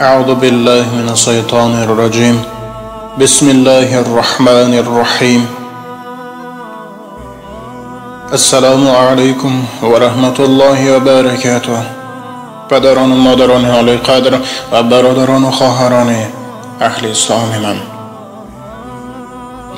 أعوذ بالله من الشيطان الرجيم. بسم الله الرحمن الرحيم. السلام علیکم و رحمت الله و برکاته. پدران و مادران عالی قدر و برادران و خواهران اهل اسلام من،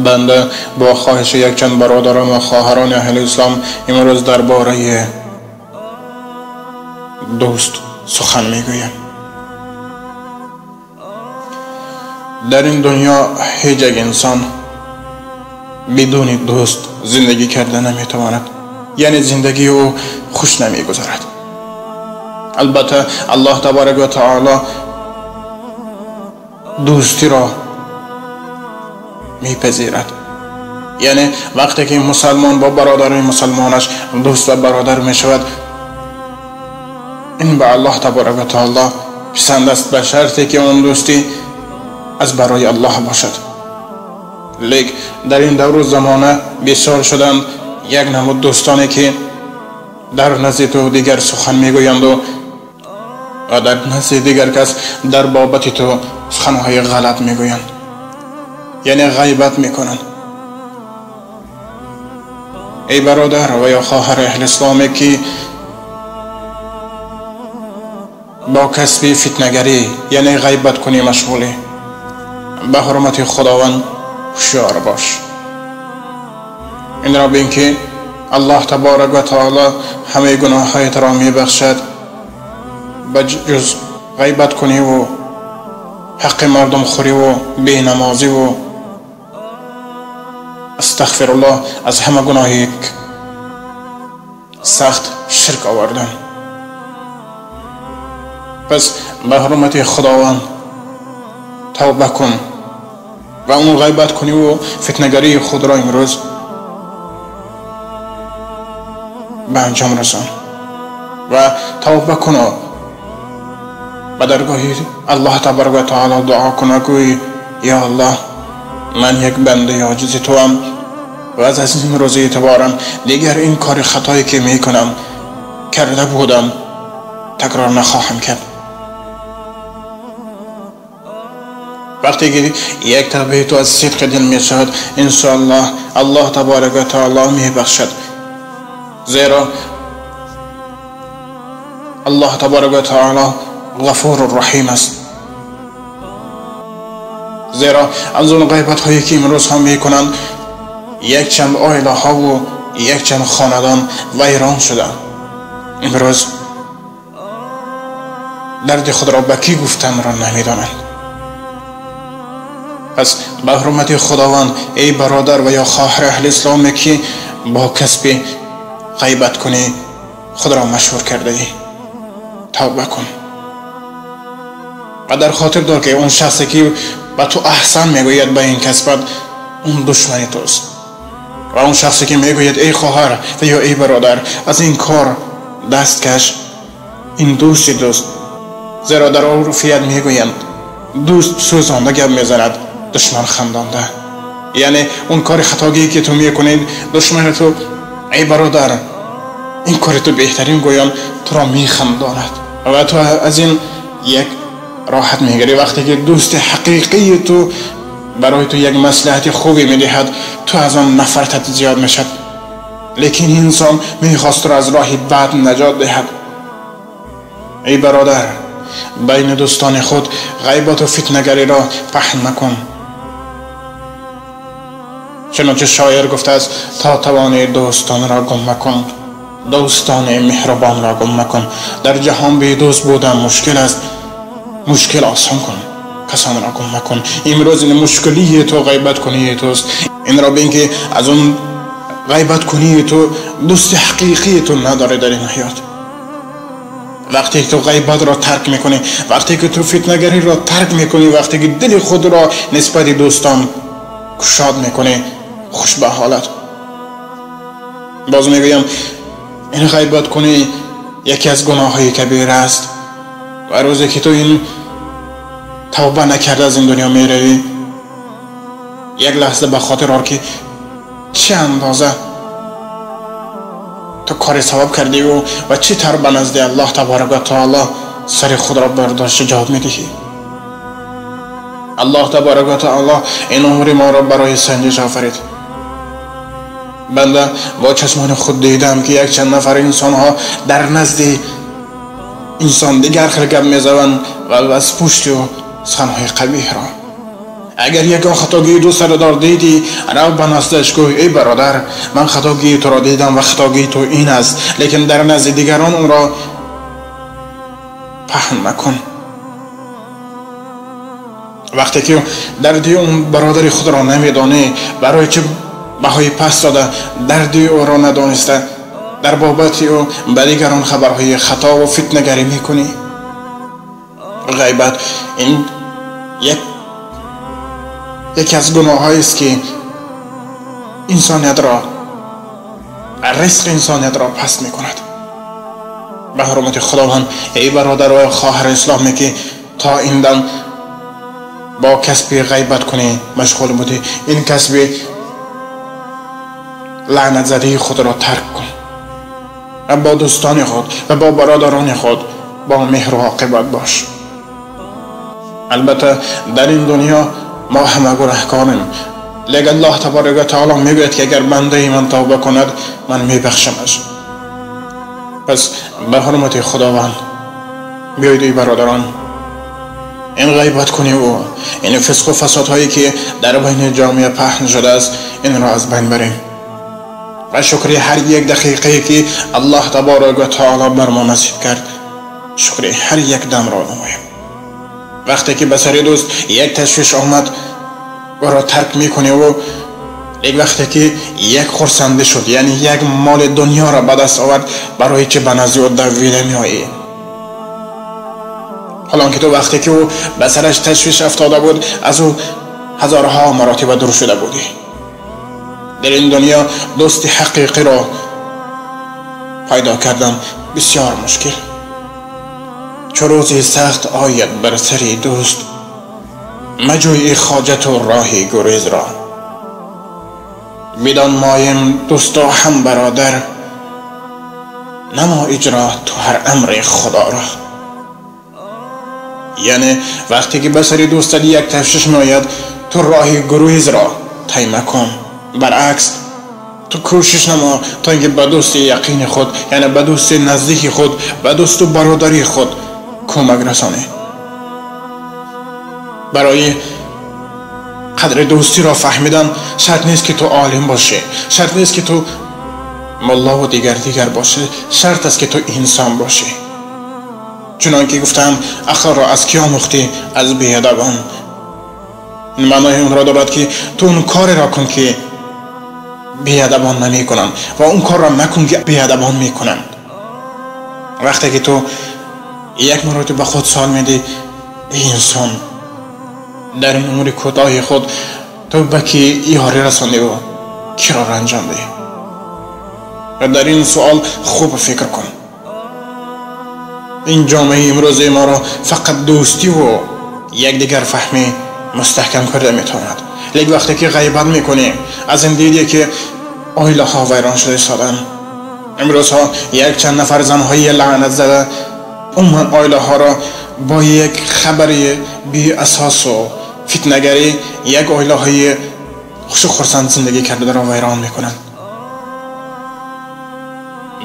بنده با خواهش یک چند برادران و خواهران اهل اسلام امروز درباره دوست سخن میگویم. در این دنیا هیچ یک انسان بدون دوست زندگی کرده نمیتواند، یعنی زندگی او خوش نمیگذرد. البته الله تبارک و تعالی دوستی را میپذیرد، یعنی وقتی که مسلمان با برادر مسلمانش دوست و برادر میشود، این به الله تبارک و تعالی پسند است، به شرطی که اون دوستی از برای الله باشد. لیک در این دور و زمانه بسیار شدند یک نمود دوستانی که در نزد تو دیگر سخن میگویند و در نزد دیگر کس در بابت تو سخنهای غلط میگویند، یعنی غیبت میکنند. ای برادر و یا خواهر اهل اسلامی که با کسب فتنه‌گری یعنی غیبت کنی مشغولی، به حرمت خداوند هوشیار باش. این را بین که الله تبارک و تعالی همه گناهایت را میبخشد، بجز غیبت کنی و حق مردم خوری و بی نمازی و استغفر الله از همه گناهی سخت شرک آوردن. پس به حرمت خداوند توبه کن و اون غیبت کنی و فتنه‌گری خود را امروز به انجام رسان و توبه کن و به درگاه الله تبارک و تعالی دعا کن و گوی یا الله، من یک بنده عاجز تو ام و از این روز اعتبارا دیگر این کار خطایی که میکنم کرده بودم تکرار نخواهم کرد. وقتی که یک توبه تو از صدق دل می شود، انشاءالله الله تبارک و تعالی می بخشد، زیرا الله تبارک و تعالی غفور الرحیم است. زیرا از اون غیبت هایی که امروز هم می کنند یک چند عائله ها و یک چند خاندان ویران شده. امروز درد خود را به کی گفتن را نمیدانند. پس به حرمت خداوند ای برادر و یا خواهر اهل اسلام که با کسب غیبت کنی خود را مشهور کرده ای، توبه کن و در خاطر دار که اون شخصی که به تو احسان میگوید به این کسبت اون دشمن توست و اون شخصی که میگوید ای خواهر و یا ای برادر از این کار دست کش، این دوست. زیرا در عرفیت میگویند دوست سوزانده گپ میزند، دشمن خندانده. یعنی اون کار خطاگی که تو میکنید دشمن تو ای برادر این کار تو بهترین گویان تو را میخنداند و تو از این یک راحت میگیری. وقتی که دوست حقیقی تو برای تو یک مصلحت خوبی میدهد تو از آن نفرتت زیاد میشد، لیکن این انسان میخواست تو از راه بد نجات دهد. ای برادر بین دوستان خود غیبت و فتنه‌گری را پهن مکن، چنانچه شاعر گفته است تا توانی دوستان را گم مکن، دوستان مهربان را گم مکن. در جهان بی دوست بودن مشکل است، مشکل آسان کن، کسان را گم مکن. امروز این مشکلی تو غیبت کنی توست. این را بین که از اون غیبت کنی تو دوست حقیقی تو نداره در این حیات. وقتی که تو غیبت را ترک میکنی، وقتی که تو فتنه‌گری را ترک میکنی، وقتی که دل خود را نسبت دوستان گشاد میکنی، خوش به حالت. باز میگویم این غیبت کنی یکی از گناههای کبیر است و روزی که تو این توبه نکرده از این دنیا میروی، یک لحظه به خاطر آر که چه اندازه تو کار ثواب کردی و چی تر به نزد الله تبارک و تعالی سر خود را برداشت جواب میدهی. الله تبارک و تعالی این امور ما را برای سنجش آفرید. بنده با چشمان خود دیدم که یک چند نفر انسان ها در نزد انسان دیگر گپ میزنند و از پشت و سخنهای قبیح را. اگر یکان خطاگی دو سردار دیدی رو به نزدش گوی ای برادر من خطاگی تو را دیدم و خطاگی تو این است، لیکن در نزد دیگران اون را پهن مکن. وقتی که دردی اون برادر خود را نمیدانی، برای چه بهای پس داده دردی او را ندانسته، در بابت او به دیگران خبرهای خطا و فتنه‌گری میکنی. غیبت این یکی از گناهایی است که انسانیت را، رزق انسانیت را پست میکند. به حرمت خداوند ای برادر و خواهر اسلامی که تا این دم با کسب غیبت کنی مشغول بودی، این کسب لعنت زده خود را ترک کن و با دوستان خود و با برادران خود با مهر و عاقبت باش. البته در این دنیا ما همه گناهکاریم، لیکن الله تبارک و تعالی میگوید که اگر بنده من توبه کند من میبخشمش. پس به حرمت خداوند بیایید ای برادران این غیبت کنی و این فسق و فساد هایی که در بین جامعه پهن شده است این را از بین بریم و شکر هر یک دقیقه که الله تبارک و تعالی بر ما نصیب کرد شکر هر یک دم را نماییم. وقتی که به سر دوست یک تشویش آمد او را ترک میکنی و وقتی که یک خرسنده شد یعنی یک مال دنیا را به دست آورد برای چه به نزد او دویده میایی. حالا که تو وقتی که او به سرش تشویش افتاده بود از او هزارها مراتب دور شده بودی. در این دنیا دوست حقیقی را پیدا کردن بسیار مشکل. چو روزی سخت آید بر سری دوست، مجوی حاجت و راهی گریز را. بدان مایم دوست و هم برادر، نما اجرا تو هر امر خدا را. یعنی وقتی که به سری دوست یک تشویش میآید تو راهی گریز را طی مکن. برعکس تو کوشش نما تا اینکه به دوست یقین خود یعنی به دوست نزدیک خود به دوست و برادری خود کمک رسانی. برای قدر دوستی را فهمیدن شرط نیست که تو عالم باشی، شرط نیست که تو ملا و دیگر باشی، شرط است که تو انسان باشی. چنانکه گفتم اخلاق را از کی آموختی؟ از بیادبان. این معنای اون را دارد که تو اون کار را کن که بیادبان نمی کنند و اون کار را مکن که بیادبان می کنند. وقتی که تو یک مرتبه به خود سوال میدی ای انسان در این امور کوتاه خود تو به کی یاری رساندی و کی را رنجاندی؟ و در این سوال خوب فکر کن. این جامعه امروز ما را فقط دوستی و یکدیگر فهمی مستحکم کرده میتواند، لیکن وقتی که غیبت میکنی از این دیدی که عائله ها ویران شده ایستادن. امروز ها یک چند نفر زنهای لعنت زده عموما عائله ها را با یک خبری بی اساس و فتنه‌گری یک عائله های خوش و خرسند زندگی کرده را ویران میکنند.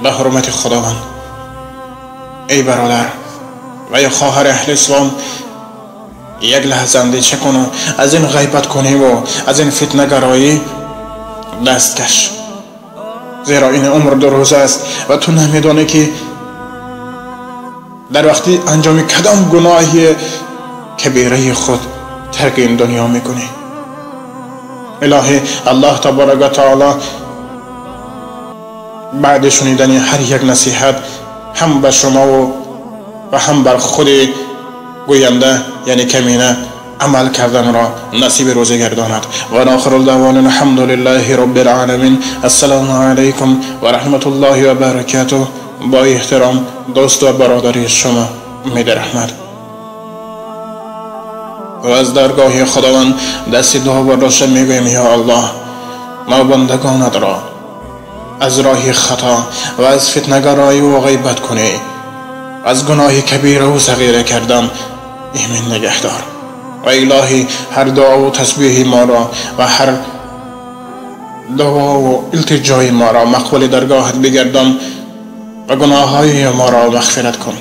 به حرمت خداوند ای برادر و یا خواهر اهل اسلام یک لحظه اندیشه کن از این غیبت کنی و از این فتنه گرایی دست کش، زیرا این عمر 2 روزه است و تو نمیدانی که در وقتی انجام کدام گناهی کبیره خود ترک این دنیا میکنی. الهی الله تبارک و تعالی بعد شنیدن هر یک نصیحت هم به شما و هم بر خود گوینده یعنی کمینه عمل کردن را نصیب روزه گرداند. و آخر الدعوانا الحمد لله رب العالمین. السلام علیکم و رحمت الله و برکاته. با احترام دوست و برادری شما امید رحمت. و از درگاه خداوند دست دعا برداشته میگویم یا الله ما بندگانت را از راه خطا و از فتنه‌گرایی و غیبت کنی از گناه کبیره و صغیره کردن ایمن نگهدار. و الهی هر دعا و تسبیح ما را و هر دعا و التجای ما را مقبول درگاهت بگردان و گناههای ما را مغفرت کن.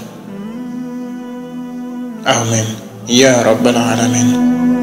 آمین یا رب العالمین.